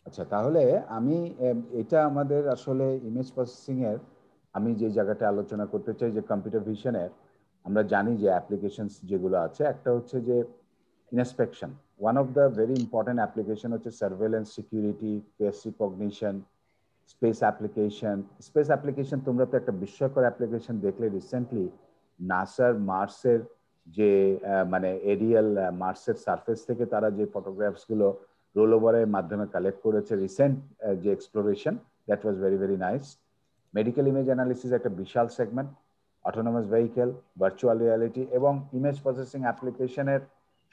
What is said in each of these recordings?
আচ্ছা, তাহলে আমি এটা আমাদের আসলে ইমেজ প্রসেসিং এর আমি যে জায়গাটা আলোচনা করতে চাই যে কম্পিউটার ভিশনের আমরা জানি যে অ্যাপ্লিকেশনস যেগুলো আছে একটা হচ্ছে যে inspection. One of the very important application হচ্ছে surveillance, security, face recognition, space application. Space application তোমরা তো একটা বিস্ময়কর অ্যাপ্লিকেশন দেখলে রিসেন্টলি নাসার মার্সের যে মানে এরিয়াল মার্সের সারফেস থেকে তারা যে ফটোগ্রাফস গুলো রোল ওভারের মাধ্যমে কালেক্ট করেছে রিসেন্ট যে exploration, that was very very nice. Medical image analysis একটা বিশাল segment, autonomous vehicle, virtual reality এবং ইমেজ প্রসেসিং অ্যাপ্লিকেশনের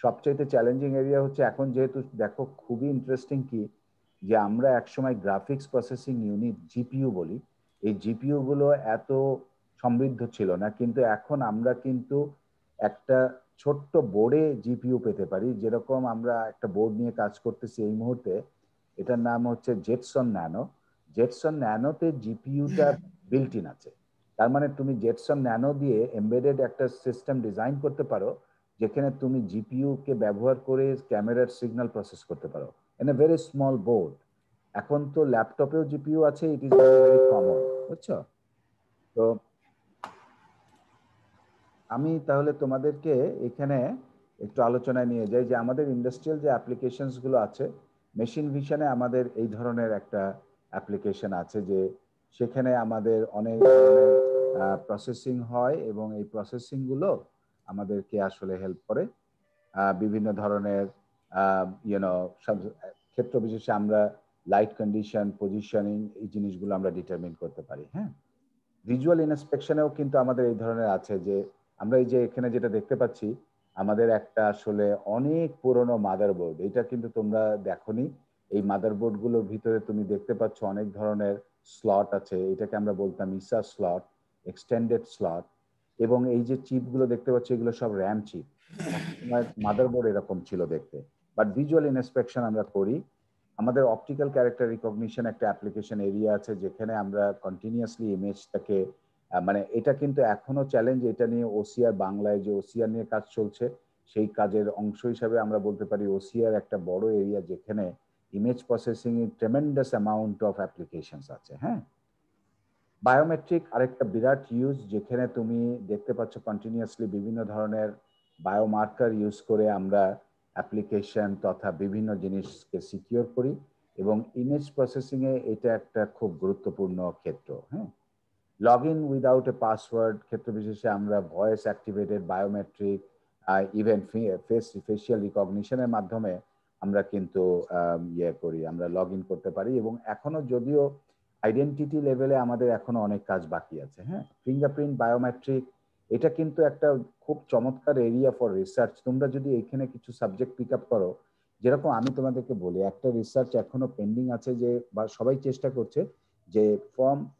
সবচেয়ে চ্যালেঞ্জিং এরিয়া হচ্ছে এখন যেহেতু দেখো খুবই ইন্টারেস্টিং কি যে আমরা একসময় গ্রাফিক্স প্রসেসিং ইউনিট জিপিইউ বলি, এই জিপিইউ গুলো এত সমৃদ্ধ ছিল না, কিন্তু এখন আমরা কিন্তু একটা ছোট্ট বোর্ডে জিপিইউ পেতে পারি। যেরকম আমরা একটা বোর্ড নিয়ে কাজ করতেছি এই মুহূর্তে, এটার নাম হচ্ছে জেটসন ন্যানো। জেটসন ন্যানোতে জিপিইউটা বিল্ট ইন আছে। তার মানে তুমি জেটসন ন্যানো দিয়ে এমবেডেড একটা সিস্টেম ডিজাইন করতে পারো যেখানে তুমি জিপিইউ কে ব্যবহার করে ক্যামেরার সিগন্যাল প্রসেস করতে পারো in a very small board. এখন তো ল্যাপটপেও জিপিইউ আছে, ইট ইজ ভেরি ভেরি কমন, বুঝছো? তো আমি তাহলে তোমাদেরকে এখানে একটু আলোচনায় নিয়ে যাই যে আমাদের ইন্ডাস্ট্রিয়াল যে অ্যাপ্লিকেশনস গুলো আছে, মেশিন ভিশনে আমাদের এই ধরনের একটা অ্যাপ্লিকেশন আছে যে সেখানে আমাদের অনেক ধরনের প্রসেসিং হয় এবং এই প্রসেসিং গুলো আমাদেরকে আসলে হেল্প করে বিভিন্ন ধরনের ইউনো সব ক্ষেত্র বিশেষে আমরা লাইট কন্ডিশন, পজিশনিং, এই জিনিসগুলো আমরা ডিটারমিন করতে পারি। হ্যাঁ, ভিজুয়াল ইন্সপেকশনেও কিন্তু আমাদের এই ধরনের আছে যে আমরা এই যে এখানে যেটা দেখতে পাচ্ছি আমাদের একটা আসলে অনেক পুরনো মাদারবোর্ড, এটা কিন্তু তোমরা দেখোনি। এই মাদারবোর্ড গুলোর ভিতরে তুমি দেখতে পাচ্ছ অনেক ধরনের স্লট আছে, এটাকে আমরা বলতাম ইসা স্লট, এক্সটেন্ডেড স্লট। এবং এই যে চিপ গুলো দেখতে পাচ্ছ এগুলো সব র্যাম চিপ। একসময় মাদারবোর্ড এরকম ছিল দেখতে। বাট ভিজুয়াল ইন্সপেকশন আমরা করি। আমাদের অপটিক্যাল ক্যারেক্টার রিকগনিশন একটা অ্যাপ্লিকেশন এরিয়া আছে যেখানে আমরা কন্টিনিউয়াসলি ইমেজটাকে মানে এটা কিন্তু এখনো চ্যালেঞ্জ, এটা নিয়ে ওসিআর বাংলায় যে ওসিআর নিয়ে কাজ চলছে সেই কাজের অংশ হিসাবে আমরা বলতে পারি ওসিআর একটা বড় এরিয়া যেখানে ইমেজ প্রসেসিং এর ট্রেমেন্ডাস অ্যামাউন্ট অফ অ্যাপ্লিকেশনস আছে। হ্যাঁ, বায়োমেট্রিক আরেকটা বিরাট ইউজ যেখানে তুমি দেখতে পাচ্ছ কন্টিনিউয়াসলি বিভিন্ন ধরনের বায়োমার্কার ইউজ করে আমরা অ্যাপ্লিকেশন তথা বিভিন্ন জিনিসকে সিকিউর করি এবং ইমেজ প্রসেসিং এ এটা একটা খুব গুরুত্বপূর্ণ ক্ষেত্র। হ্যাঁ, log in without a password ক্ষেত্র বিশেষে আমরা voice activated biometric even facial রিকগনিশনের মাধ্যমে আমরা কিন্তু ইয়ে করি, আমরা লগ ইন করতে পারি। এবং এখনো যদিও আইডেন্টিটি লেভেলে আমাদের এখনো অনেক কাজ বাকি আছে। হ্যাঁ, ফিঙ্গারপ্রিন্ট বায়োমেট্রিক এটা কিন্তু একটা খুব চমৎকার এরিয়া ফর রিসার্চ। তোমরা যদি এখানে কিছু সাবজেক্ট পিক আপ করো, যেরকম আমি তোমাদেরকে বলি একটা রিসার্চ এখনো পেন্ডিং আছে যে বা সবাই চেষ্টা করছে যে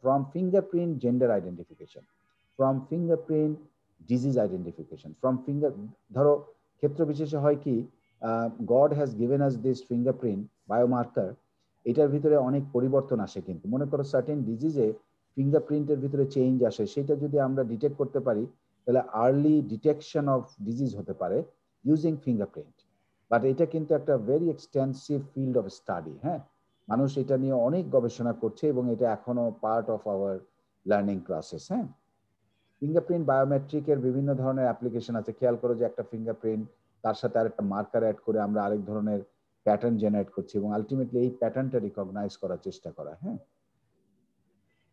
from fingerprint gender identification, from fingerprint disease identification, from finger ধরো ক্ষেত্র বিশেষে হয় কি god has given us this fingerprint biomarker, এটার ভিতরে অনেক পরিবর্তন আসে। কিন্তু মনে করো সার্টেন ডিজিজে ফিঙ্গারপ্রিন্টের ভিতরে চেঞ্জ আসে, সেটা যদি আমরা ডিটেক্ট করতে পারি তাহলে আর্লি ডিটেকশন অফ ডিজিজ হতে পারে ইউজিং ফিঙ্গারপ্রিন্ট। বাট এটা কিন্তু একটা very extensive field of study. হ্যাঁ, মানুষ এটা নিয়ে অনেক গবেষণা করছে এবং এটা এখনো part of our learning process. হ্যাঁ, ফিঙ্গারপ্রিন্ট বায়োমেট্রিকের বিভিন্ন ধরনের অ্যাপ্লিকেশন আছে। খেয়াল করো যে একটা ফিঙ্গারপ্রিন্ট তার সাথে আরেকটা মার্কার অ্যাড করে আমরা আরেক ধরনের প্যাটার্ন জেনারেট করছি এবং আলটিমেটলি এই প্যাটার্নটা রিকগনাইজ করার চেষ্টা করা। হ্যাঁ,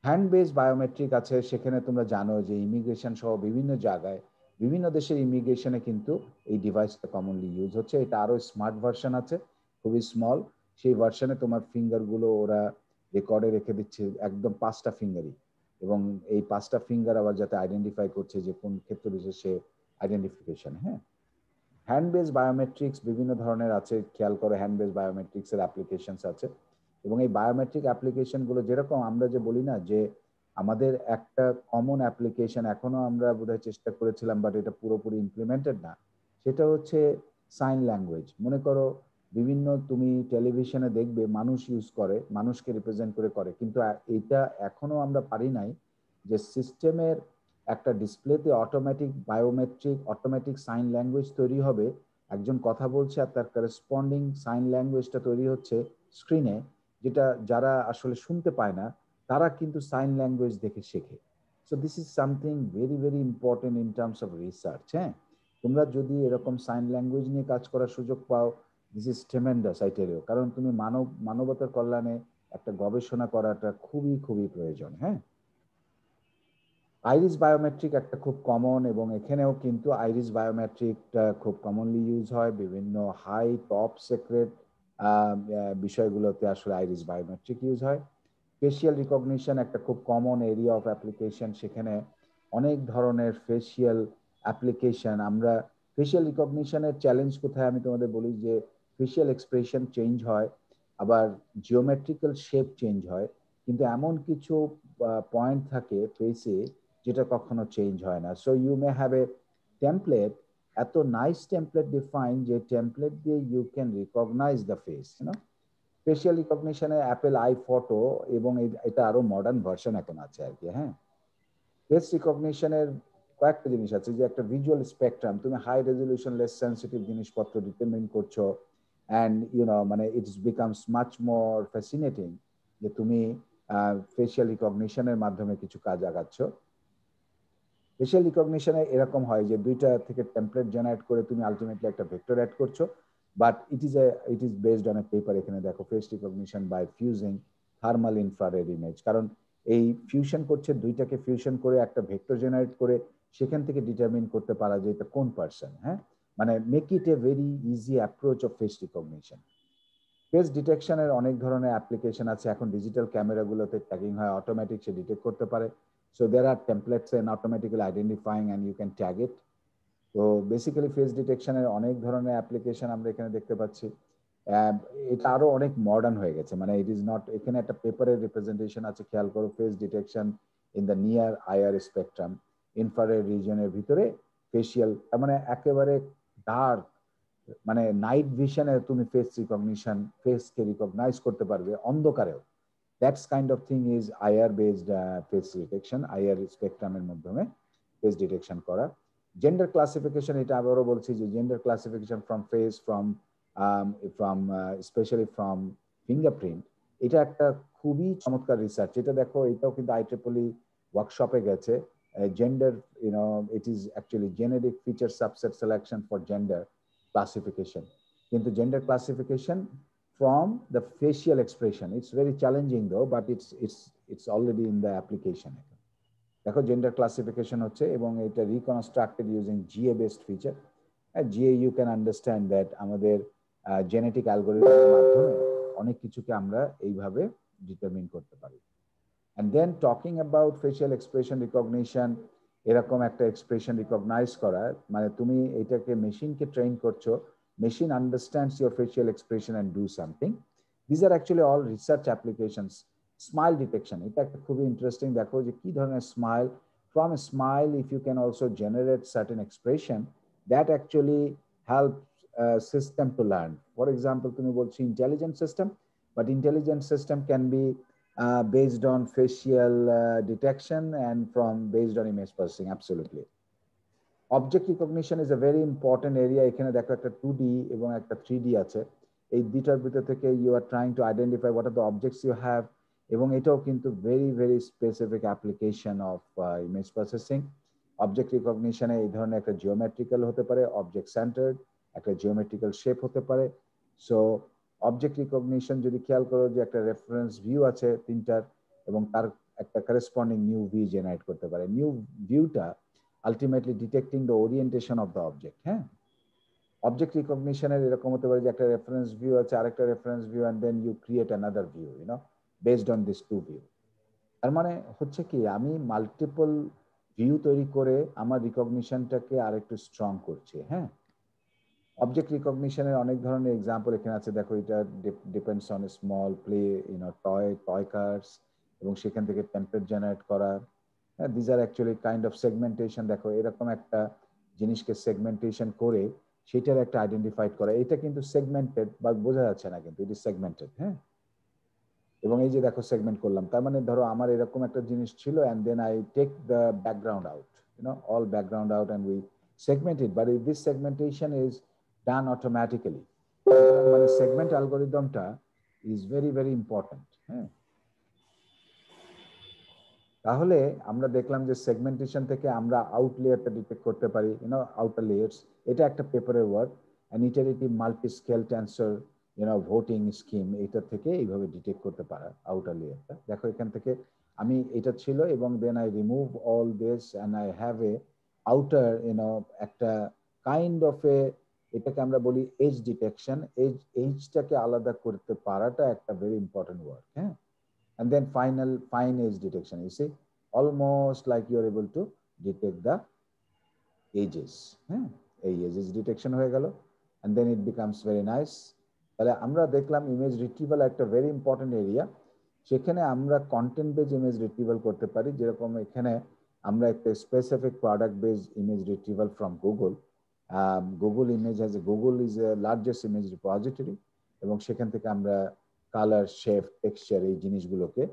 হ্যান্ড বেস বায়োমেট্রিক আছে, সেখানে তোমরা জানো যে ইমিগ্রেশন সহ বিভিন্ন জায়গায় বিভিন্ন দেশের ইমিগ্রেশনে কিন্তু এই ডিভাইসটা কমনলি ইউজ হচ্ছে। এটা আরো স্মার্ট ভার্সন আছে, খুবই স্মল। সেই ভার্সনে তোমার ফিঙ্গার গুলো ওরা রেকর্ডে রেখে দিচ্ছে একদম 5টা ফিঙ্গারই, এবং এই 5টা ফিঙ্গার আবার যাতে আইডেন্টিফাই করছে যে কোন ক্ষেত্র বিশেষে আইডেন্টিফিকেশন। হ্যাঁ, হ্যান্ড বেস বায়োমেট্রিক্স বিভিন্ন ধরনের আছে, খেয়াল করে হ্যান্ড বেস বায়োমেট্রিক্স এর অ্যাপ্লিকেশন আছে। এবং এই বায়োমেট্রিক অ্যাপ্লিকেশন গুলো যেরকম আমরা যে বলি না যে আমাদের একটা কমন অ্যাপ্লিকেশন এখনো আমরা বোধহয় চেষ্টা করেছিলাম বাট এটা পুরোপুরি ইমপ্লিমেন্টেড না, সেটা হচ্ছে সাইন ল্যাঙ্গুয়েজ। মনে করো বিভিন্ন তুমি টেলিভিশনে দেখবে মানুষ ইউজ করে, মানুষকে রিপ্রেজেন্ট করে করে, কিন্তু এটা এখনো আমরা পারি নাই যে সিস্টেমের একটা ডিসপ্লেতে automatic biometric automatic sign language তৈরি হবে। একজন কথা বলছে আর তার করেসপন্ডিং সাইন ল্যাঙ্গুয়েজটা তৈরি হচ্ছে স্ক্রিনে, যেটা যারা আসলে শুনতে পায় না তারা কিন্তু সাইন ল্যাঙ্গুয়েজ দেখে শেখে। So this is something very very important in terms of research. হ্যাঁ, তোমরা যদি এরকম সাইন ল্যাঙ্গুয়েজ নিয়ে কাজ করার সুযোগ পাও, this is tremendous I tell you. কারণ তুমি মানবতার কল্যাণে একটা গবেষণা করাটা খুবই খুবই প্রয়োজন। হ্যাঁ, আইরিস বায়োমেট্রিক একটা খুব কমন, এবং এখানেও কিন্তু আইরিস বায়োমেট্রিকটা খুব কমনলি ইউজ হয় বিভিন্ন হাই টপ সিক্রেট বিষয়গুলোতে আসলে আইরিস বায়োমেট্রিক ইউজ হয়। ফেসিয়াল রিকগনিশন একটা খুব কমন এরিয়া অফ অ্যাপ্লিকেশন, সেখানে অনেক ধরনের ফেসিয়াল অ্যাপ্লিকেশন। আমরা ফেসিয়াল রিকগনিশনের চ্যালেঞ্জ কোথায় আমি তোমাদের বলি যে ফেসিয়াল এক্সপ্রেশন চেঞ্জ হয়, আবার জিওমেট্রিক্যাল শেপ চেঞ্জ হয়, কিন্তু এমন কিছু পয়েন্ট থাকে ফেসে যেটা কখনো চেঞ্জ হয় না। So you may have a template, এত নাইস টেমপ্লেট ডিফাইন যে টেমপ্লেট দিয়ে you can recognize the face, you know. Facial রিকগনিশনে অ্যাপেল আই ফটো, এবং এটা আরো মডার্ন ভার্সন এখন আছে আর কি। হ্যাঁ, ফেস রিকগনিশনের কয়েকটা জিনিস আছে, যে একটা ভিজুয়াল স্পেকট্রাম, তুমি হাই রেজলিউশন লেস সেন্সিটিভ জিনিসপত্র ডিটারমিন করছো, অ্যান্ড মানে it's becomes much more fascinating যে তুমি ফেসিয়াল রিকগনিশনের মাধ্যমে কিছু কাজ আগাচ্ছ। ফেসিয়াল রিকগনিশনে এরকম হয় যে দুইটা থেকে টেমপ্লেট জেনারেট করে তুমি আলটিমেটলি একটা ভেক্টর অ্যাড করছো, but it is based on a paper. এখানে দেখো face recognition by fusing thermal infrared image, কারণ এই ফিউশন করছে, দুইটাকে ফিউশন করে একটা ভেক্টর জেনারেট করে সেখান থেকে ডিটারমিন করতে পারা যে এটা কোন পার্সন। হ্যাঁ, মানে make it a very easy approach of face recognition. Face ডিটেকশনের অনেক ধরনের অ্যাপ্লিকেশন আছে, এখন ডিজিটাল ক্যামেরাগুলোতে ট্যাগিং হয়, অটোমেটিক সে ডিটেক্ট করতে পারে। So there are templates and automatically identifying and you can tag it. তো বেসিক্যালি ফেস ডিটেকশনের অনেক ধরনের অ্যাপ্লিকেশন আমরা এখানে দেখতে পাচ্ছি। এটা আরো অনেক মডার্ন হয়ে গেছে, মানে ইট ইজ নট, এখানে একটা পেপারের রিপ্রেজেন্টেশন আছে, খেয়াল করো, face detection in the near IR spectrum infrared রিজনের ভিতরে ফেসিয়াল, তার মানে একেবারে ডার্ক, মানে নাইট ভিশনে তুমি ফেসকে রিকগনাইজ করতে পারবে অন্ধকারেও। That's kind of thing is IR based face detection, IR স্পেকট্রামের মাধ্যমে ফেস ডিটেকশন করা। জেন্ডার ক্লাসিফিকেশন, এটা আবারও বলছি যে gender classification from face, from specially from fingerprint, এটা একটা খুবই চমৎকার রিসার্চ। এটা দেখো, এটাও কিন্তু IEEE ওয়ার্কশপে গেছে। Gender, it is actually genetic feature subset selection for gender classification, কিন্তু gender classification from the facial expression. It's very challenging though, but it's already in the application. দেখো জেন্ডার ক্লাসিফিকেশন হচ্ছে, এবং এটা reconstructed using GA based feature. GA you can understand that আমাদের genetic অ্যালগোরিদমের মাধ্যমে অনেক কিছুকে আমরা এইভাবে ডিটারমিন করতে পারি। And then talking about facial expression recognition, এরকম একটা এক্সপ্রেশন রিকগনাইজ করা, মানে তুমি এটাকে মেশিনকে ট্রেন করছো, machine understands your facial expression and do something. These are actually all research applications. Smile detection, এটা একটা খুবই ইন্টারেস্টিং। দেখো যে কি ধরনের smile, from a smile if you can also generate certain expression that actually helps system to learn. For example, তুমি বলছো intelligent system, but intelligent system can be based on facial detection and based on image processing. Absolutely. Object recognition is a very important area. এখানে দেখো একটা 2D এবং একটা 3D আছে, এই দুইটার ভিতর থেকে you are trying to identify what are the objects you have, এবং এটাও কিন্তু very very specific application of image processing. Object রিকগনিশনে এই ধরনের একটা জিওমেট্রিক্যাল হতে পারে, অবজেক্ট সেন্টার্ড একটা জিওমেট্রিক্যাল শেপ হতে পারে। সো অবজেক্ট রিকগনিশন যদি খেয়াল করো যে একটা রেফারেন্স ভিউ আছে তিনটার, এবং তার একটা করেসপন্ডিং নিউ ভিউ জেনারেট করতে পারে। নিউ ভিউটা ultimately detecting the orientation of the object. হ্যাঁ, অবজেক্ট রিকগনিশনের এরকম হতে পারে যে একটা রেফারেন্স ভিউ আছে, আরেকটা reference view, and then you create another view, based on this two view. তার মানে হচ্ছে কি, আমি মাল্টিপল ভিউ তৈরি করে আমার রিকগনিশনটাকে আরেকটু স্ট্রং করছি। হ্যাঁ, অবজেক্ট রিকগনিশনের অনেক ধরনের এক্সাম্পল এখানে আছে। দেখো, এটা depends on small play, toy cars, এবং সেখান থেকে টেমপ্লেট জেনারেট করা। This are actually kind of segmentation. দেখো, এরকম একটা জিনিসকে সেগমেন্টেশন করে সেটার একটা আইডেন্টিফাইড করা, এটা কিন্তু সেগমেন্টেড, বা বোঝা যাচ্ছে না কিন্তু ইট ইজ সেগমেন্টেড। হ্যাঁ, এবং এই যে দেখো সেগমেন্ট করলাম, তার মানে ধরো আমার এরকম একটা জিনিস ছিল, and then I take the background out, all background out, and we segment it, but this segmentation is done automatically. মানে সেগমেন্ট অ্যালগোরিদমটা ইজ ভেরি ভেরি ইম্পর্টেন্ট। হ্যাঁ, তাহলে আমরা দেখলাম যে সেগমেন্টেশন থেকে আমরা আউট লেয়ারটা ডিটেক্ট করতে পারি, আউটার লেয়ার্স। এটা একটা পেপারের work. And iterative multi scale tensor voting scheme, এটা থেকে এইভাবে ডিটেক্ট করতে পারা আউটার লেয়ারটা। দেখো এখান থেকে আমি এটা ছিল, এবং then I remove all this and I have a outer একটা কাইন্ড অফ এ, এটাকে আমরা বলি এজ ডিটেকশন। এইজটাকে আলাদা করতে পারাটা একটা ভেরি ইম্পর্টেন্ট ওয়ার্ক। হ্যাঁ, and then final fine edge detection, you see, almost like you're able to detect the edges. হ্যাঁ, এই edges detection হয়ে গেল, and then it becomes very nice. তাহলে আমরা দেখলাম ইমেজ রিট্রিভাল একটা ভেরি ইম্পর্টেন্ট এরিয়া। সেখানে আমরা কন্টেন্ট বেজ ইমেজ রিট্রিভাল করতে পারি, যেরকম এখানে আমরা একটা specific product base image retrieval from Google. Google image has Google is a largest image repository, এবং সেখান থেকে আমরা কালার, শেপ, টেক্সচার এই জিনিসগুলোকে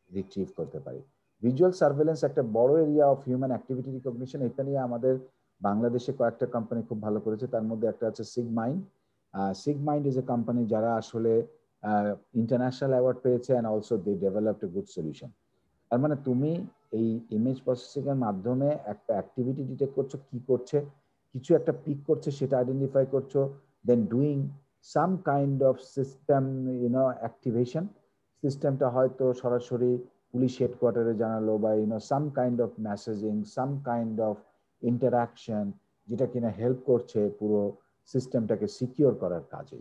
রিট্রিভ করতে পারি। ভিজুয়াল সার্ভেলেন্স একটা বড় area of human activity recognition. এটা নিয়ে আমাদের বাংলাদেশে কয়েকটা কোম্পানি খুব ভালো করেছে, তার মধ্যে একটা আছে সিগমাইন্ড। সিগমাইন্ড ইজ এ কোম্পানি যারা আসলে ইন্টারন্যাশনাল অ্যাওয়ার্ড পেয়েছে, and also they developed a good solution. তার মানে তুমি এই ইমেজ প্রসেসিং এর মাধ্যমে একটা অ্যাক্টিভিটি ডিটেক্ট করছো, কি করছে, কিছু একটা পিক করছে, সেটা আইডেন্টিফাই করছো, then doing some kind of system activation. সিস্টেমটা হয়তো সরাসরি পুলিশ হেডকোয়ার্টারে জানালো, বা some kind of messaging, some kind of interaction, যেটা কিনা হেল্প করছে পুরো সিস্টেমটাকে সিকিউর করার কাজে,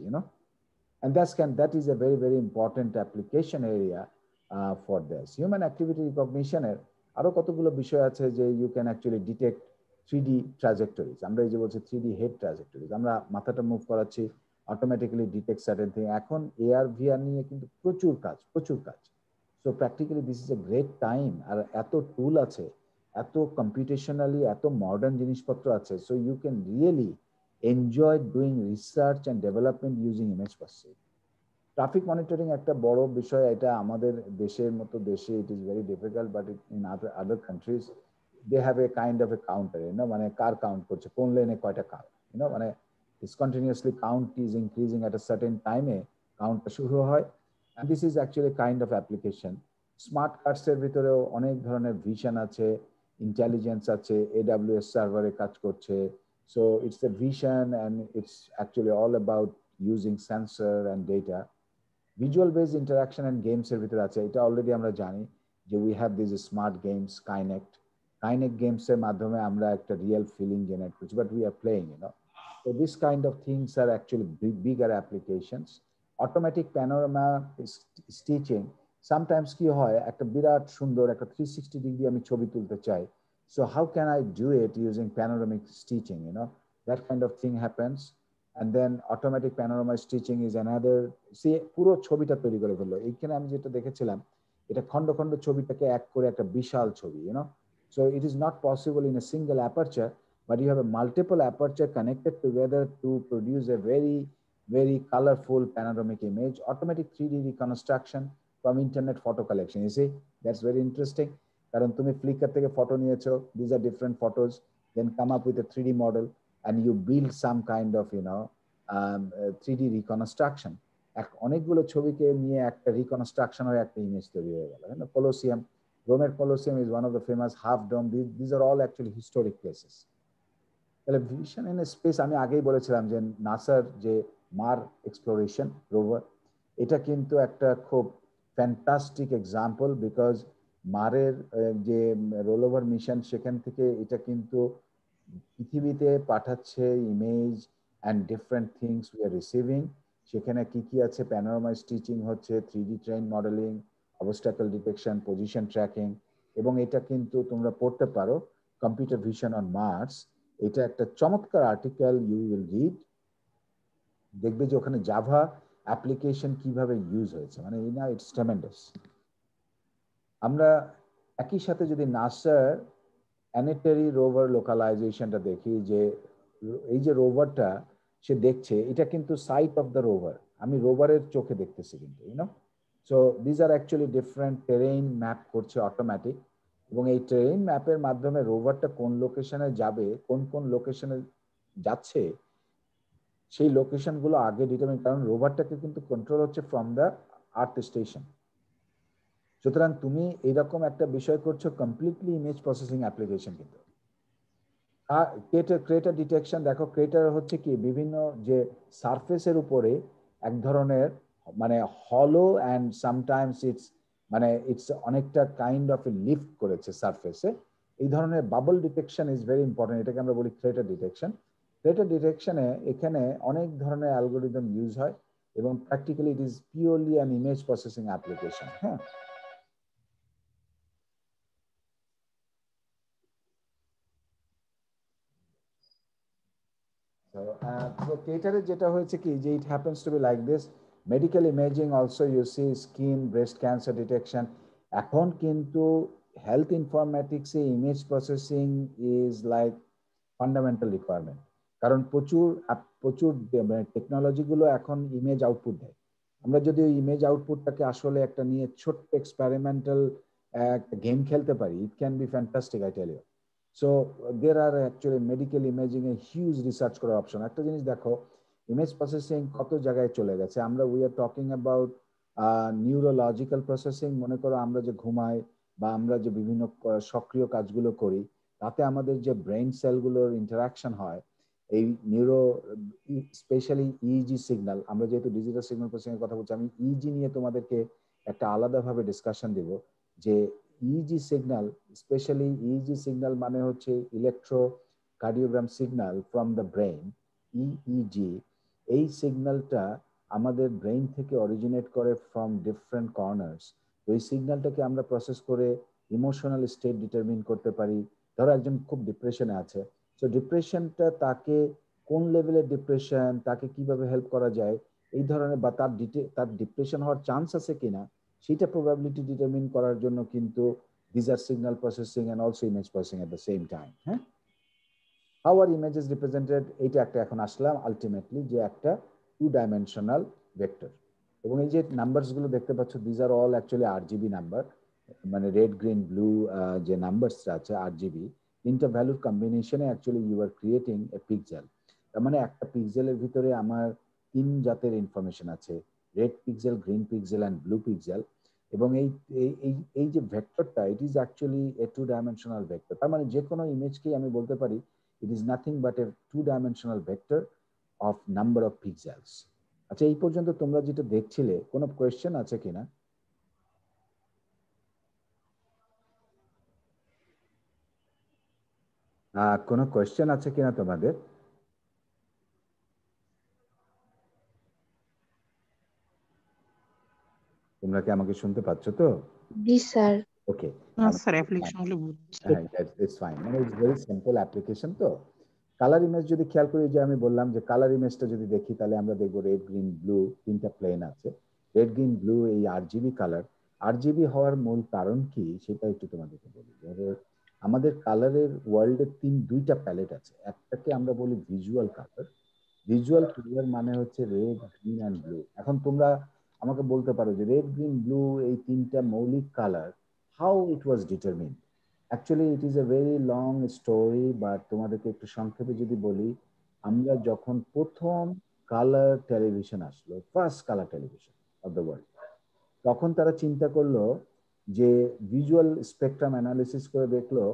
and that is a very very important application area for this human activity recognition এর আরো কতগুলো বিষয় আছে যে you can actually detect 3D trajectories। আমরা এই যে বলছি 3D head trajectories, আমরা মাথাটা মুভ করাচ্ছি, অটোমেটিক্যালি ডিটেক্ট সার্টেন থিং। এখন এআর ভিআর নিয়ে কিন্তু প্রচুর কাজ। So practically this is a great time. আর এত টুল আছে, এত কম্পিউটেশনালি এত মডার্ন জিনিসপত্র আছে, so you can really enjoy doing research and development using image processing. Traffic monitoring একটা বড় বিষয়, এটা আমাদের দেশের মতো দেশে it is very difficult, but in other countries they have a kind of a counter, মানে কার কাউন্ট করছে, কোন লেনে কয়টা কার, মানে it's continuously count is increasing, at a certain টাইমে কাউন্টটা শুরু হয়। and this is actually a kind of application. Smart কার্ডসের ভিতরেও অনেক ধরনের ভিশন আছে, ইন্টেলিজেন্স আছে, এডাব্লিউএস সার্ভারে কাজ করছে। So it's a vision and it's actually all about using sensor and data. Visual base interaction and games এর ভিতরে আছে, এটা অলরেডি আমরা জানি যে we have this smart games Kinect games এর মাধ্যমে আমরা একটা রিয়েল ফিলিং জেনারেট করছি, but we are playing, so this kind of things are actually bigger applications. Automatic panorama stitching, sometimes কি হয় একটা বিরাট সুন্দর একটা 360 ডিগ্রি আমি ছবি তুলতে চাই, so how can I do it using panoramic stitching, that kind of thing happens. And then automatic panorama stitching is another, see পুরো ছবিটা তৈরি করে ফেললো। এইখানে আমি যেটা দেখেছিলাম, এটা খন্ড খন্ড ছবিটাকে এক করে একটা বিশাল ছবি, so it is not possible in a single aperture, but you have a multiple aperture connected together to produce a very very colorful panoramic image. Automatic 3D reconstruction from internet photo collection, you see, that's very interesting, কারণ তুমি flicker থেকে photo নিয়েছো, these are different photos, then come up with a 3D model and you build some kind of 3D reconstruction. অনেকগুলো ছবিকে নিয়ে একটা reconstruction হয়ে একটা ইমেজ তৈরি হয়ে গেল। কলোসিয়াম, রোমের Colosseum is one of the famous half dome. These are all actually historic places. তাহলে ভিশন ইন স্পেস, আমি আগেই বলেছিলাম যে নাসার যে মার এক্সপ্লোরেশন রোভার, এটা কিন্তু একটা খুব ফ্যান্টাস্টিক এক্সাম্পল, বিকজ মারের যে রোলওভার মিশন, সেখান থেকে এটা কিন্তু পৃথিবীতে পাঠাচ্ছে image and different things we are receiving. সেখানে কি কি আছে, প্যানোরামা স্টিচিং হচ্ছে, 3D train modelling, obstacle detection, position tracking, এবং এটা কিন্তু তোমরা পড়তে পারো কম্পিউটার ভিশন অন মার্স। এটা একটা চমৎকার আর্টিকেল, ইউ উইল রিড, দেখবে যে ওখানে জাভা অ্যাপ্লিকেশন কিভাবে ইউজ হয়েছে, মানে ইটস ট্রেমেন্ডাস। আমরা একই সাথে যদি নাসার প্ল্যানেটারি রোভার লোকালাইজেশনটা দেখি, যে এই যে রোভারটা সে দেখছে, এটা কিন্তু সাইট অফ দ্য রোভার, আমি রোভারের চোখে দেখতেছি কিন্তু, so these are actually different terrain map করছে অটোমেটিক, এবং এই টেরেইন ম্যাপের মাধ্যমে রোভারটা কোন লোকেশনে যাবে, কোন কোন লোকেশনে যাচ্ছে, সেই লোকেশনগুলো আগে ডিটারমিন, কারণ রোভারটাকে কিন্তু কন্ট্রোল হচ্ছে ফ্রম দ্য আর্থ স্টেশন। সুতরাং তুমি এইরকম একটা বিষয় করছো, কমপ্লিটলি ইমেজ প্রসেসিং অ্যাপ্লিকেশন। কিন্তু ক্রেটার ডিটেকশন দেখো, ক্রেটার হচ্ছে কি বিভিন্ন যে সারফেসের উপরে এক ধরনের মানে হলো অ্যান্ড সামটাইমস ইটস মানে ইটস অনেকটা কাইন্ড অফ এ লিফট করেছে সারফেসে, এই ধরনের bubble detection is very important. এটাকে আমরা বলি ক্রেটার ডিটেকশন। ক্রেটার ডিটেকশনে এখানে অনেক ধরনের অ্যালগোরিদম ইউজ হয় এবং practically it is purely an image processing application. হ্যাঁ, তো কেটারে যেটা হয়েছে কি যে it happens to be like this. Medical imaging also you see skin breast cancer detection. এখন কিন্তু হেলথ ইনফরমেটিক্সে image processing is like fundamental requirement. কারণ প্রচুর প্রচুর টেকনোলজিগুলো এখন ইমেজ আউটপুট দেয়। আমরা যদি ওই ইমেজ আউটপুটটাকে আসলে একটা নিয়ে ছোট্ট এক্সপেরিমেন্টাল গেম খেলতে পারি, it can be fantastic, I tell you. So there are actually medical imaging a huge research করার অপশন। একটা জিনিস দেখো, ইমেজ প্রসেসিং কত জায়গায় চলে গেছে। আমরা we are talking about neurological processing. মনে করো আমরা যে ঘুমাই বা আমরা যে বিভিন্ন সক্রিয় কাজগুলো করি, তাতে আমাদের যে ব্রেন সেলগুলোর ইন্টারাকশন হয়, এই নিউরো স্পেশালি ইইজি সিগন্যাল, আমরা যেহেতু ডিজিটাল সিগন্যাল প্রসেসিং এর কথা বলছি, আমি ইইজি নিয়ে তোমাদেরকে একটা আলাদাভাবে ডিসকাশন দিব। যে EEG signal, specially EEG signal মানে হচ্ছে electrocardiogram signal from the brain, EEG. এই সিগন্যালটা আমাদের ব্রেন থেকে অরিজিনেট করে ফ্রম ডিফারেন্ট কর্নার্স। তো এই সিগন্যালটাকে আমরা প্রসেস করে ইমোশনাল স্টেট ডিটারমিন করতে পারি। ধরো একজন খুব ডিপ্রেশনে আছে, সো ডিপ্রেশনটা তাকে কোন লেভেলের ডিপ্রেশন, তাকে কিভাবে হেল্প করা যায়, এই ধরনের বা তার ডিপ্রেশন হওয়ার চান্স আছে কিনা, সেটা প্রবাবিলিটি ডিটারমিন করার জন্য কিন্তু these are signal processing and also image processing at the same time. হ্যাঁ, how are images represented, এটা একটা এখন আসলাম আলটিমেটলি যে একটা টু ডাইমেনশনাল ভেক্টর। এবং এই যে নাম্বারস গুলো দেখতে পাচ্ছ, these are all actually RGB number, মানে রেড গ্রিন ব্লু যে নাম্বারসটা আছে আরজিবি, তিনটা ভ্যালুর কম্বিনেশনে actually you are creating a pixel. তার মানে একটা পিক্সেলের ভিতরে আমার তিন জাতের ইনফরমেশন আছে, red pixel, green pixel and blue pixel. এবং এই যে ভেক্টরটা, it is actually a two dimensional vector. তার মানে যে কোনো ইমেজকেই আমি বলতে পারি it is nothing but a two-dimensional vector of number of pixels. আচ্ছা, এই পর্যন্ত তোমরা যেটা দেখছিলে, কোনো কোয়েশ্চেন আছে কিনা? কোনো কোয়েশ্চেন আছে কিনা তোমাদের? তোমরা কি আমাকে শুনতে পাচ্ছ তো? জি স্যার। ওকে, স্যার অ্যাপ্লিকেশন হলে বুঝতে হ্যাঁ, ইটস ফাইন। মানে ইটস ভেরি সিম্পল অ্যাপ্লিকেশন। তো কালার ইমেজ যদি খেয়াল করি, যে আমি বললাম যে কালার ইমেজটা যদি দেখি, তাহলে আমরা দেখবো রেড গ্রিন ব্লু তিনটা প্লেন আছে। রেড গ্রিন ব্লু এই আরজিবি কালার। আরজিবি হওয়ার মূল কারণ কি সেটা একটু তোমাদেরকে বলি। আমাদের কালারের ওয়ার্ল্ডের দুইটা প্যালেট আছে। একটাকে আমরা বলি ভিজুয়াল কালার। ভিজুয়াল কালার মানে হচ্ছে রেড, গ্রিন অ্যান্ড ব্লু। এখন তোমরা আমাকে বলতে পারো যে রেড, গ্রিন, ব্লু এই তিনটা মৌলিক colour, how it was determine. Actually it is a very long story, but তোমাদেরকে একটু সংক্ষেপে যদি বলি, আমরা যখন প্রথম কালার টেলিভিশন আসলো, first colour television of the world, তখন তারা চিন্তা করলো যে ভিজুয়াল স্পেকট্রাম অ্যানালিসিস করে দেখলো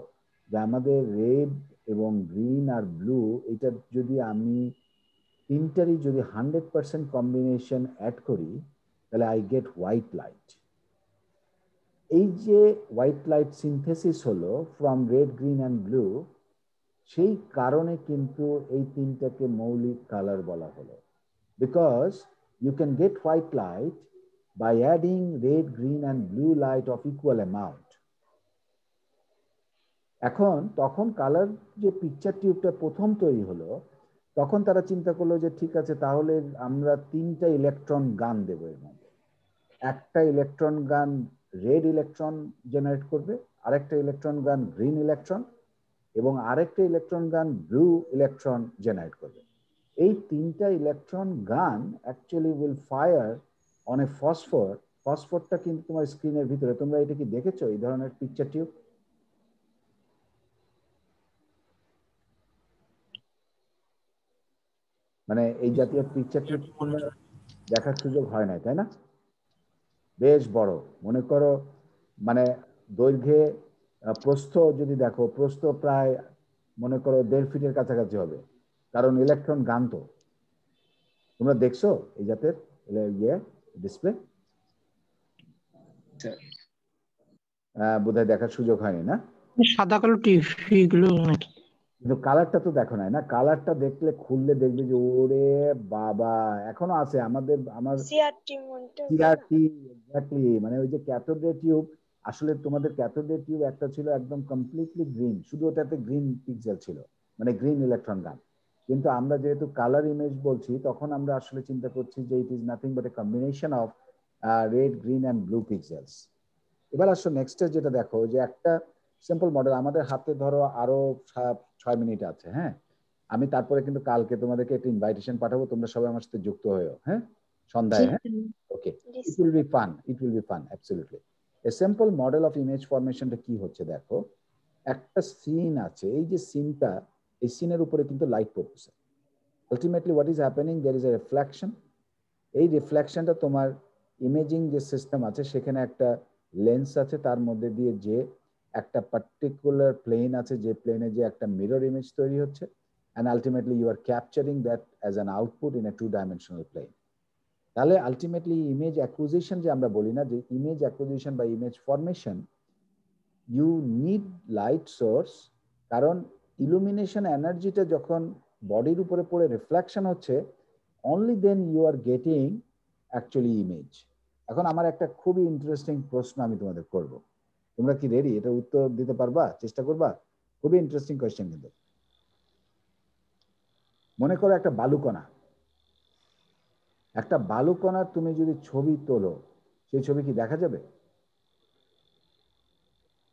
যে আমাদের রেড এবং গ্রিন আর ব্লু, এটা যদি আমি তিনটারই যদি 100% কম্বিনেশন অ্যাড করি, তাহলে আই গেট হোয়াইট লাইট। এই যে হোয়াইট লাইট সিনথেসিস হলো from red, green and blue, সেই কারণে কিন্তু এই তিনটাকে মৌলিক কালার বলা হলো। Because you can get white light by adding red, green and blue light of equal amount. এখন তখন কালার যে পিকচার টিউবটা প্রথম তৈরি হলো, তখন তারা চিন্তা করলো যে ঠিক আছে, তাহলে আমরা তিনটা ইলেকট্রন গান দেবো এর মধ্যে। একটা ইলেকট্রন গান রেড ইলেকট্রন জেনারেট করবে, আরেকটা ইলেকট্রন গান গ্রিন ইলেকট্রন, এবং আরেকটা ইলেকট্রন গান ব্লু ইলেকট্রন জেনারেট করবে। এই তিনটা electron gun actually will fire on a phosphor. ফসফরটা কিন্তু তোমার স্ক্রিনের ভিতরে, তোমরা এটা কি দেখেছো এই ধরনের পিকচার টিউব? মানে এই জাতীয় পিকচার টিউব তোমরা দেখার সুযোগ হয় না, তাই না? বেশ বড়, মনে করো মানে দৈর্ঘ্যে প্রস্থ যদি দেখো, প্রস্থ প্রায় মনে করো 1.5 ফিটের কাছাকাছি হবে, কারণ ইলেকট্রন গান তো। তোমরা দেখছো এই জাতের ইয়ে ডিসপ্লে? বোধহয় দেখার সুযোগ হয়নি না? সাদা কালো টিভি গুলো নাকি? কিন্তু কালারটা তো দেখো নাই না? কালারটা দেখলে খুললে দেখবে যে ওরে বাবা, এখনো আছে আমাদের, আমার সিআরটি মনিটর সিআরটি, এক্স্যাক্টলি, মানে ওই যে ক্যাথোড রে টিউব। আসলে তোমাদের ক্যাথোড রে টিউব একটা ছিল একদম কমপ্লিটলি গ্রিন, শুধু ওটাতে গ্রিন পিক্সেল ছিল, মানে গ্রিন ইলেকট্রন গান। কিন্তু আমরা যেহেতু কালার ইমেজ বলছি, তখন আমরা আসলে চিন্তা করছি যে it is nothing but A combination of red, green and blue pixels. এবার আসো নেক্সট যেটা দেখো, যে একটা সিম্পল মডেল আমাদের হাতে ধরো আরো 6 মিনিট আছে, হ্যাঁ? আমি তারপরে কিন্তু কালকে তোমাদেরকে একটা ইনভাইটেশন পাঠাবো, তোমরা সবাই আমার সাথে যুক্ত হয়েও, হ্যাঁ, সন্ধ্যায়, হ্যাঁ? Okay, it will be fun, it will be fun absolutely. A simple model of image ফরমেশনটা কি হচ্ছে দেখো, একটা সিন আছে, এই যে সিনটা, এই সিনের উপরে কিন্তু লাইট পড়তেছে। Ultimately what is happening, there is a reflection. এই রিফ্লেকশনটা তোমার ইমেজিং যে সিস্টেম আছে সেখানে একটা লেন্স আছে, তার মধ্যে দিয়ে যে একটা পার্টিকুলার প্লেন আছে, যে প্লেনে যে একটা মিরর ইমেজ তৈরি হচ্ছে, and ultimately you are capturing that as an output in a 2 dimensional plane. তাহলে আলটিমেটলি ইমেজ অ্যাকুইজিশন যে আমরা বলি না, যে ইমেজ অ্যাকুইজিশন বা image formation, you need light source. কারণ ইলুমিনেশন এনার্জিটা যখন বডির উপরে পড়ে রিফ্লেকশন হচ্ছে, only then you are getting actually image. এখন আমার একটা খুবই ইন্টারেস্টিং প্রশ্ন আমি তোমাদের করব, তোমরা কি রেডি? এটা উত্তর দিতে পারবা? চেষ্টা করবা? খুবই ইন্টারেস্টিং কোয়েশ্চেন কিন্তু। মনে করো একটা বালুকণা, একটা বালুকণার তুমি যদি ছবি তোলো, সেই ছবি কি দেখা যাবে?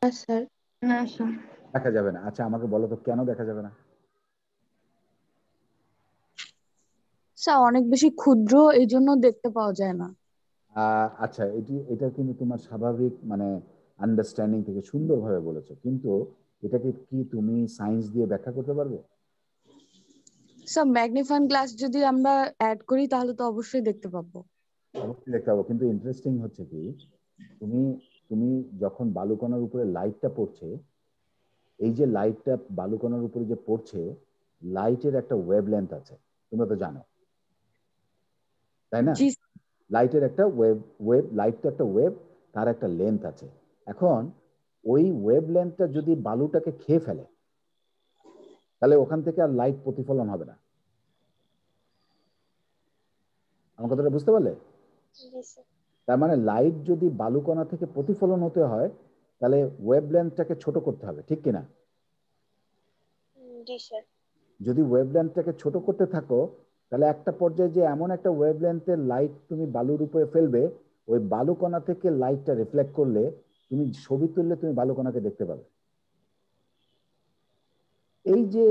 স্যার না স্যার দেখা যাবে না। আচ্ছা আমাকে বলো তো কেন দেখা যাবে না? স্যার অনেক বেশি ক্ষুদ্র, এই জন্য দেখতে পাওয়া যায় না। আচ্ছা, এটা কিন্তু তোমার স্বাভাবিক মানে আন্ডারস্ট্যান্ডিং থেকে সুন্দরভাবে বলেছো, কিন্তু এটাকে কি তুমি সায়েন্স দিয়ে ব্যাখ্যা করতে পারবে? স্যার ম্যাগনিফাইং গ্লাস যদি আমরা অ্যাড করি তাহলে তো অবশ্যই দেখতে পাবো। অবশ্যই দেখতে পাবো, কিন্তু ইন্টারেস্টিং হচ্ছে কি, তুমি তুমি যখন বালুকণার উপরে লাইটটা পড়ছে, এই যে লাইটটা বালুকণার উপরে যে পড়ছে, লাইটের একটা ওয়েভ লেন্থ আছে, তোমরা তো জানো, তাই না? জি। লাইটের একটা লাইটটা একটা ওয়েভ, তার একটা লেন্থ আছে। এখন ওই ওয়েভ লেন্থটা যদি বালুটাকে খেয়ে ফেলে, তাহলে ওখান থেকে আর লাইট প্রতিফলন হবে না। আমার কথাটা বুঝতে পারলে? তার মানে লাইট যদি বালুকণা থেকে প্রতিফলন হতে হয়, তাহলে ওয়েভ লেন্থটাকে ছোট করতে হবে, ঠিক কিনা? যদি ওয়েভ লেন্থটাকে ছোট করতে থাকো, তাহলে একটা পর্যায়ে যে এমন একটা ওয়েভ লেন্থের লাইট তুমি বালুর উপরে ফেলবে, ওই বালুকণা থেকে লাইটটা রিফ্লেক্ট করলে তুমি ছবি তুললে তুমি বালুকণাকে দেখতে পাবে। এই যে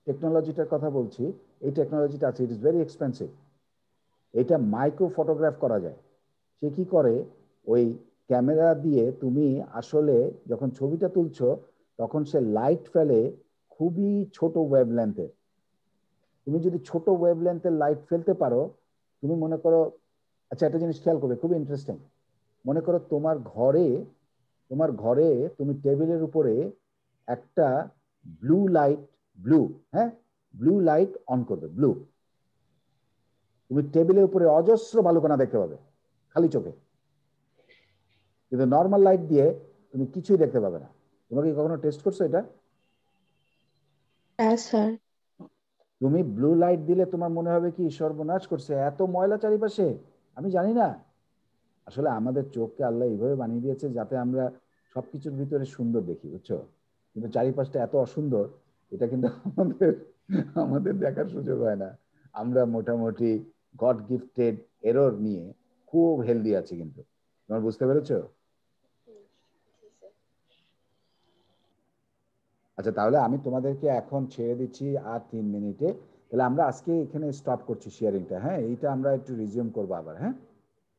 টেকনোলজিটার কথা বলছি, এই টেকনোলজিটা আছে, ইট ইজ ভেরি এক্সপেন্সিভ। এটা মাইক্রো ফটোগ্রাফ করা যায়। সে কি করে, ওই ক্যামেরা দিয়ে তুমি আসলে যখন ছবিটা তুলছো, তখন সে লাইট ফেলে খুবই ছোট ওয়েভ লেন্থের। তুমি যদি ছোট ওয়েভ লেন্থের লাইট ফেলতে পারো, তুমি মনে করো, আচ্ছা একটা জিনিস খেয়াল করবে, খুবই ইন্টারেস্টিং। মনে করো তোমার ঘরে তুমি টেবিলের উপরে একটা ব্লু লাইট, ব্লু, হ্যাঁ, ব্লু লাইট অন করবে, ব্লু। তুমি টেবিলের উপরে অজস্র বালুকণা দেখতে পাবে খালি চোখে, কিন্তু নর্মাল লাইট দিয়ে তুমি কিছুই দেখতে পাবে না। তোমরা কি কখনো টেস্ট করছো এটা? হ্যাঁ স্যার তুমি ব্লু লাইট দিলে তোমার মনে হবে কি সর্বনাশ করছে, এত ময়লা চারিপাশে। আমি জানি না, আসলে আমাদের চোখকে আল্লাহ এইভাবে বানিয়ে দিয়েছে যাতে আমরা সবকিছুর ভিতরে সুন্দর দেখি, বুঝছো? কিন্তু চারিপাশটা এত অসুন্দর, এটা কিন্তু আমাদের আমাদের দেখার সুযোগ হয় না। আমরা মোটামুটি গড গিফটেড এরর নিয়ে খুব হেলদি আছি, কিন্তু তোমার বুঝতে পেরেছো? আচ্ছা তাহলে আমি তোমাদেরকে এখন ছেড়ে দিচ্ছি আর 3 মিনিটে। তাহলে আমরা আজকে এখানে স্টপ করছি শেয়ারিংটা, হ্যাঁ? এইটা আমরা একটু রিজিউম করবো আবার, হ্যাঁ?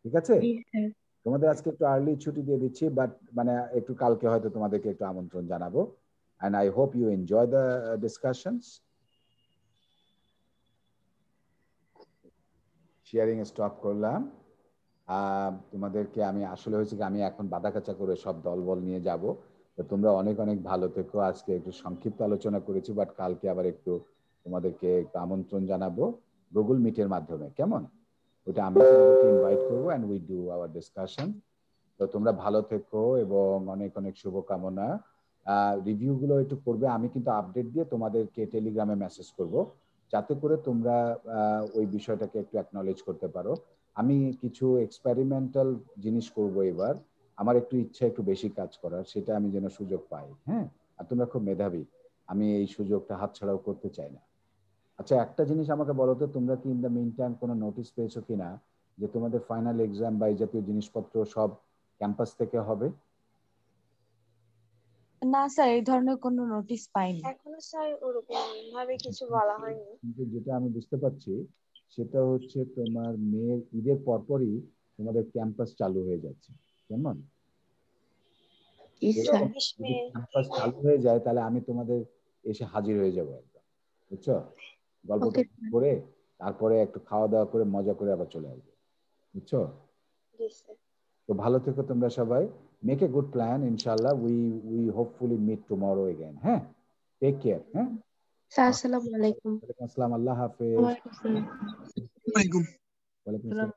ঠিক আছে? জি স্যার তোমাদের আজকে একটু আর্লি ছুটি দিয়ে দিচ্ছি, বাট মানে একটু কালকে হয়তো তোমাদেরকে একটু আমন্ত্রণ জানাবো। And I hope you enjoy the discussions. Sharing stop করলাম। তোমাদেরকে আমি আসলে হয়েছে কি আমি এখন বাদাকাচা করে সব দলবল নিয়ে যাব। তো তোমরা অনেক অনেক ভালো থেকো। আজকে একটু সংক্ষিপ্ত আলোচনা করেছি, বাট কালকে আবার একটু তোমাদেরকে একটু আমন্ত্রণ জানাবো গুগল মিটের মাধ্যমে, কেমন? ওটা আমি তোমাদেরকে ইনভাইট করবো and we do our discussion. তো তোমরা ভালো থেকো এবং অনেক অনেক শুভকামনা। রিভিউগুলো একটু করবে, আমি কিন্তু আপডেট দিয়ে তোমাদেরকে টেলিগ্রামে মেসেজ করব, যাতে করে তোমরা ওই বিষয়টাকে একটু অ্যাকনলেজ করতে পারো। আমি কিছু এক্সপেরিমেন্টাল জিনিস করব এবার, আমার একটু ইচ্ছা একটু বেশি কাজ করার, সেটা আমি যেন সুযোগ পাই। হ্যাঁ, আর তোমরা খুব মেধাবী, আমি এই সুযোগটা হাতছাড়াও করতে চাই না। আচ্ছা, একটা জিনিস আমাকে বলো তো, তোমরা কি ইন দ্য মিন টাইম কোনো নোটিশ পেয়েছো কিনা যে তোমাদের ফাইনাল এক্সাম বা এই জাতীয় জিনিসপত্র সব ক্যাম্পাস থেকে হবে? না স্যার, এই ধরনের কোনো নোটিশ পাইনি। এখনো স্যার ওরকম ভাবে কিছু বলা হয়নি। কিন্তু যেটা আমি বুঝতে পারছি সেটা হচ্ছে তোমার মেয়ের ঈদের পরপরই তোমাদের ক্যাম্পাস চালু হয়ে যাচ্ছে, কেমন? জি স্যার। এরকম 24 যদি মে ক্যাম্পাস থেকে। চালু হয়ে যায় তাহলে আমি তোমাদের এসে হাজির হয়ে যাবো একদম, বুঝছো? গল্পটা ওকে। করে তারপরে একটু খাওয়া দাওয়া করে মজা করে আবার চলে আসবো, বুঝছো? জি স্যার। তো ভালো থেকো তোমরা সবাই। মেক এ গুড প্ল্যান, ইনশাআল্লাহ we hopefully meet tomorrow again. হ্যাঁ, টেক কেয়ার। হ্যাঁ, স্যার আসসালামু আলাইকুম। ওয়ালাইকুম আসসালাম, আল্লাহ হাফেজ। ওয়ালাইকুম আসসালাম। ওয়ালাইকুম আসসালাম।